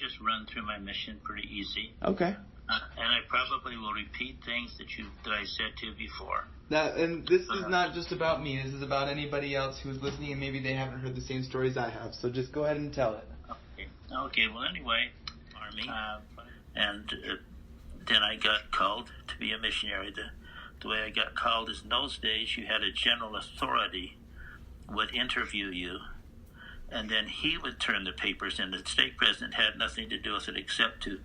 just run through my mission pretty easy. Okay. And I probably will repeat things that I said to you before. And this is not just about me. This is about anybody else who's listening and maybe they haven't heard the same stories I have. So just go ahead and tell it. Okay. Well, anyway, Army, and then I got called to be a missionary. The way I got called is in those days you had a general authority would interview you, and then he would turn the papers in. The stake president had nothing to do with it except to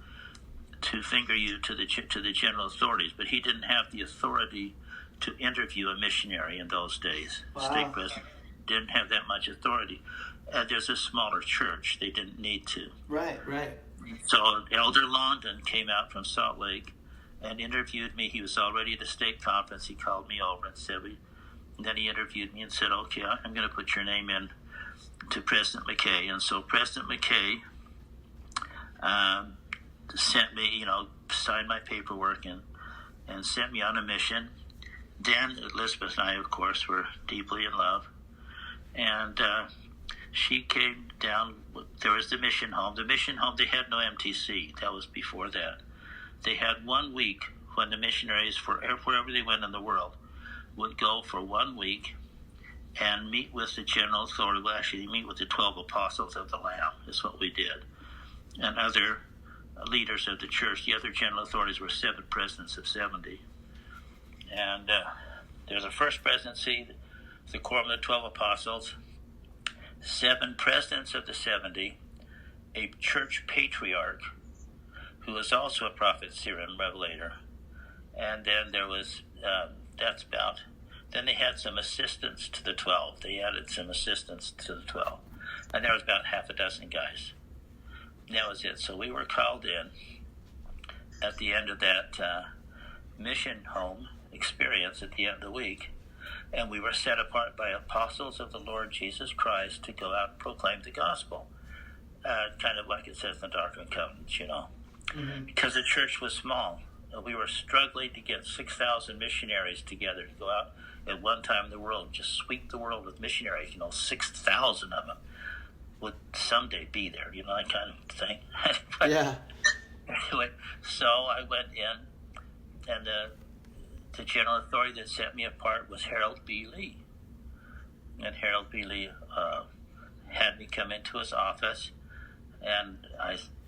finger you to the general authorities, but he didn't have the authority to interview a missionary in those days. Wow. Stake president didn't have that much authority. There's a smaller church; they didn't need to. Right. So Elder Longdon came out from Salt Lake and interviewed me. He was already at a stake conference. He called me over and said, and then he interviewed me and said, okay, I'm going to put your name in to President McKay. And so President McKay sent me, signed my paperwork and sent me on a mission. Then Elizabeth and I, of course, were deeply in love. And she came down. There was the mission home. The mission home, they had no MTC. That was before that. They had 1 week when the missionaries, wherever they went in the world, would go for 1 week and meet with the general authority. Well, actually, meet with the 12 apostles of the Lamb is what we did. And other leaders of the church. The other general authorities were 7 presidents of 70. And there's a first presidency, the quorum of the 12 apostles, 7 presidents of the 70, a church patriarch, who was also a prophet, seer, and revelator. And then there was, then they had some assistants to the 12. They added some assistants to the 12. And there was about half a dozen guys. And that was it. So we were called in at the end of that mission home experience at the end of the week. And we were set apart by apostles of the Lord Jesus Christ to go out and proclaim the gospel. Kind of like it says in the Doctrine and Covenants, Mm-hmm. Because the church was small. We were struggling to get 6,000 missionaries together to go out at one time in the world, just sweep the world with missionaries. 6,000 of them would someday be there, that kind of thing. Yeah. Anyway, so I went in, and the general authority that set me apart was Harold B. Lee. And Harold B. Lee had me come into his office, and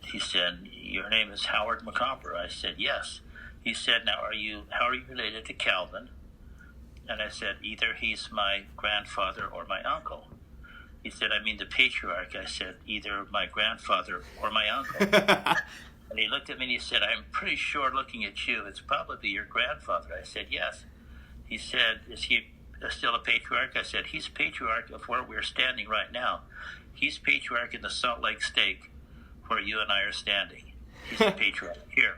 he said, your name is Howard McComber. I said, yes. He said, now, how are you related to Calvin? And I said, either he's my grandfather or my uncle. He said, I mean the patriarch. I said, either my grandfather or my uncle. And he looked at me and he said, I'm pretty sure looking at you, it's probably your grandfather. I said, yes. He said, is he still a patriarch? I said, he's patriarch of where we're standing right now. He's patriarch in the Salt Lake Stake where you and I are standing. He's the patriarch here.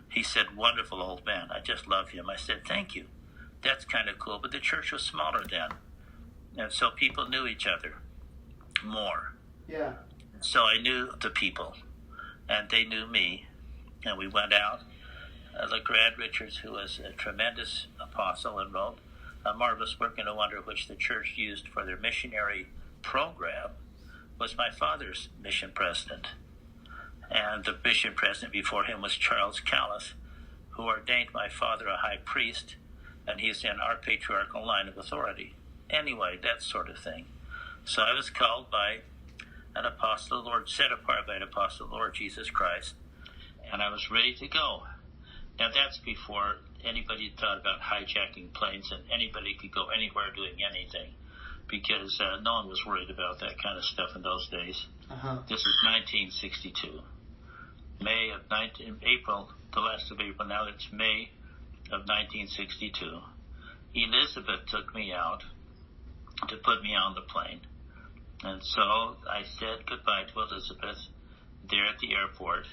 He said, wonderful old man. I just love him. I said, thank you. That's kind of cool. But the church was smaller then. And so people knew each other more. Yeah. So I knew the people, and they knew me. And we went out. LeGrand Richards, who was a tremendous apostle and wrote a marvelous work in a wonder which the church used for their missionary program, was my father's mission president. And the mission president before him was Charles Callis, who ordained my father a high priest, and he's in our patriarchal line of authority. Anyway, that sort of thing. So I was called by an apostle of the Lord, set apart by an apostle of the Lord Jesus Christ, and I was ready to go. Now that's before anybody thought about hijacking planes, and anybody could go anywhere doing anything, because no one was worried about that kind of stuff in those days. Uh-huh. This is 1962. April, the last of April, now it's May of 1962. Elizabeth took me out to put me on the plane. And so I said goodbye to Elizabeth there at the airport.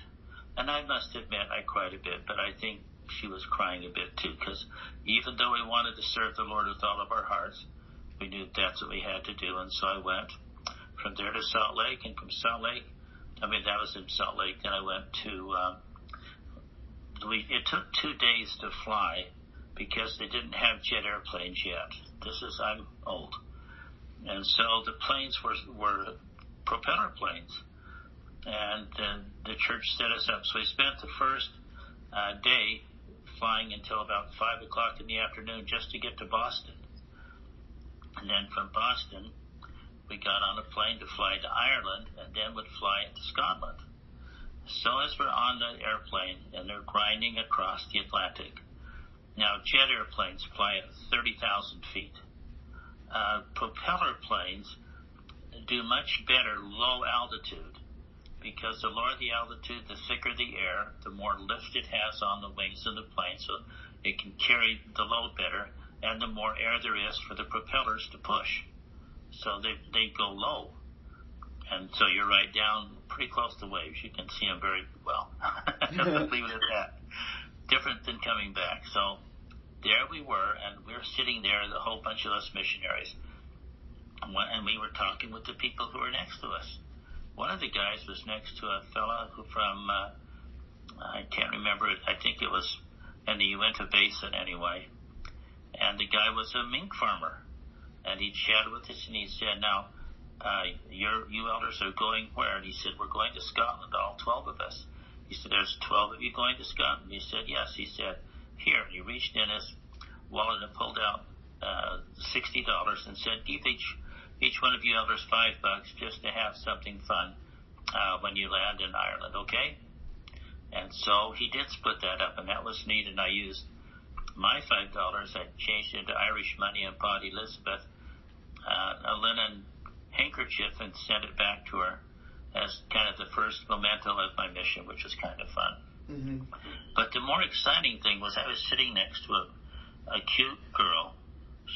And I must admit, I cried a bit, but I think she was crying a bit too, because even though we wanted to serve the Lord with all of our hearts, we knew that's what we had to do. And so I went from there to Salt Lake, and from Salt Lake, that was in Salt Lake. Then I went to, it took 2 days to fly because they didn't have jet airplanes yet. I'm old. And so the planes were propeller planes. and the church set us up. So we spent the first day flying until about 5 o'clock in the afternoon just to get to Boston. And then from Boston, we got on a plane to fly to Ireland and then would fly into Scotland. So as we're on the airplane and they're grinding across the Atlantic, now jet airplanes fly at 30,000 feet. Propeller planes do much better low altitude because the lower the altitude, the thicker the air, the more lift it has on the wings of the plane, so it can carry the load better, and the more air there is for the propellers to push. So they go low. And so you're right down pretty close to waves. You can see them very well. Leave it at that. Different than coming back. So there we were, and we were sitting there, the whole bunch of us missionaries, and we were talking with the people who were next to us. One of the guys was next to a fella who from, I can't remember it, I think it was in the Uinta Basin anyway. And the guy was a mink farmer. And he chatted with us, and he said, now, you elders are going where? And he said, we're going to Scotland, all 12 of us. He said, there's 12 of you going to Scotland? He said, yes. He said, here. And he reached in his wallet and pulled out $60 and said, give each one of you elders $5 just to have something fun when you land in Ireland, okay? And so he did split that up, and that was neat. And I used my $5. I changed it into Irish money and bought Elizabeth a linen handkerchief and sent it back to her as kind of the first memento of my mission, which was kind of fun. Mm-hmm. But the more exciting thing was I was sitting next to a cute girl.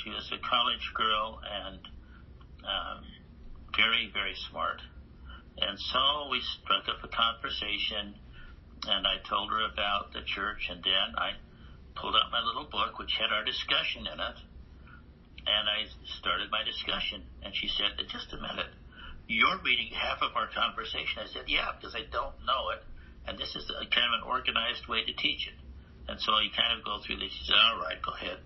She was a college girl and very, very smart. And so we struck up a conversation, and I told her about the church, and then I pulled out my little book, which had our discussion in it, and I started my discussion. And she said, just a minute, you're reading half of our conversation. I said, yeah, because I don't know it, and this is kind of an organized way to teach it. And so you kind of go through this. She said, all right, go ahead.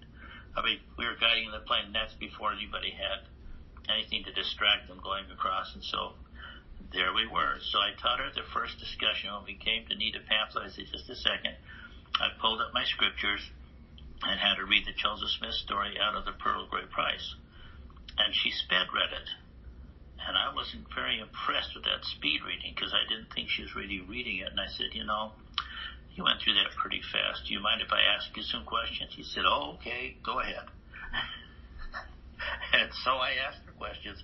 I mean, we were guiding the plane, and that's before anybody had anything to distract them going across, and so there we were. So I taught her the first discussion. When we came to need a pamphlet, I said, just a second. I pulled up my scriptures and had her read the Joseph Smith story out of the Pearl of Great Price. And she sped read it. And I wasn't very impressed with that speed reading because I didn't think she was really reading it. And I said, you went through that pretty fast. Do you mind if I ask you some questions? He said, oh, okay, go ahead. And so I asked her questions,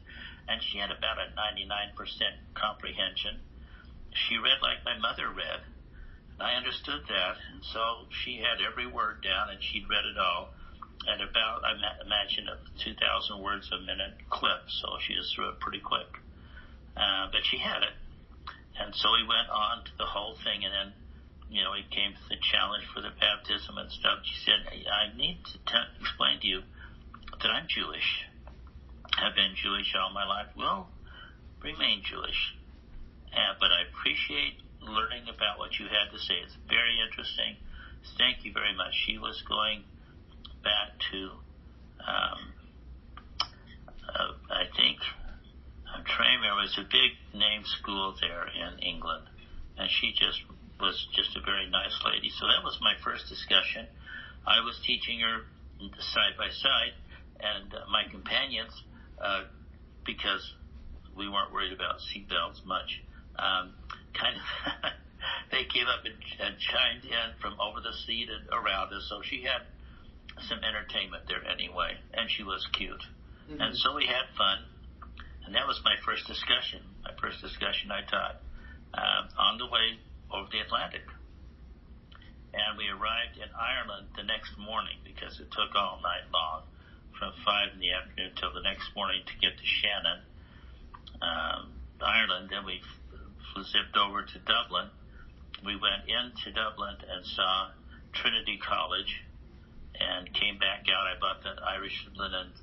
and she had about a 99% comprehension. She read like my mother read. I understood that, and so she had every word down, and she'd read it all at about, I imagine, a 2,000 words a minute clip, so she just threw it pretty quick. But she had it, and so we went on to the whole thing, and then, we came to the challenge for the baptism and stuff. She said, I need to explain to you that I'm Jewish. I've been Jewish all my life. Will remain Jewish. But I appreciate learning about what you had to say. It's very interesting. Thank you very much. She was going back to, I think, I'm trying to remember, it was a big name school there in England. And she was just a very nice lady. So that was my first discussion. I was teaching her side by side, and my companions, because we weren't worried about seatbelts much, kind of they came up and chimed in from over the seat and around us. So she had some entertainment there anyway, and she was cute. Mm-hmm. And so we had fun, and that was my first discussion. My first discussion I taught on the way over the Atlantic. And we arrived in Ireland the next morning because it took all night long, from 5 in the afternoon till the next morning to get to Shannon, Ireland. Then we zipped over to Dublin. We went into Dublin and saw Trinity College and came back out. I bought the Irish linen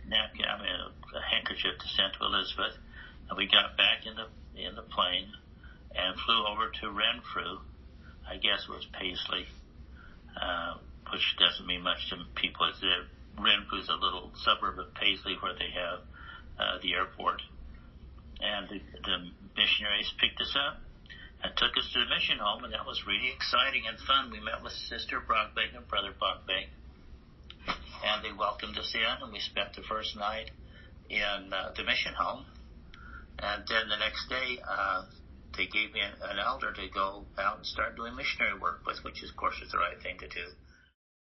napkin, a handkerchief to send to Elizabeth. And we got back in the plane and flew over to Renfrew. I guess it was Paisley, which doesn't mean much to people. Renfrew's a little suburb of Paisley where they have the airport. and the missionaries picked us up and took us to the mission home, and that was really exciting and fun. We met with Sister Brockbank and Brother Brockbank, and they welcomed us in, and we spent the first night in the mission home. And then the next day, they gave me an elder to go out and start doing missionary work with, which, of course, was the right thing to do.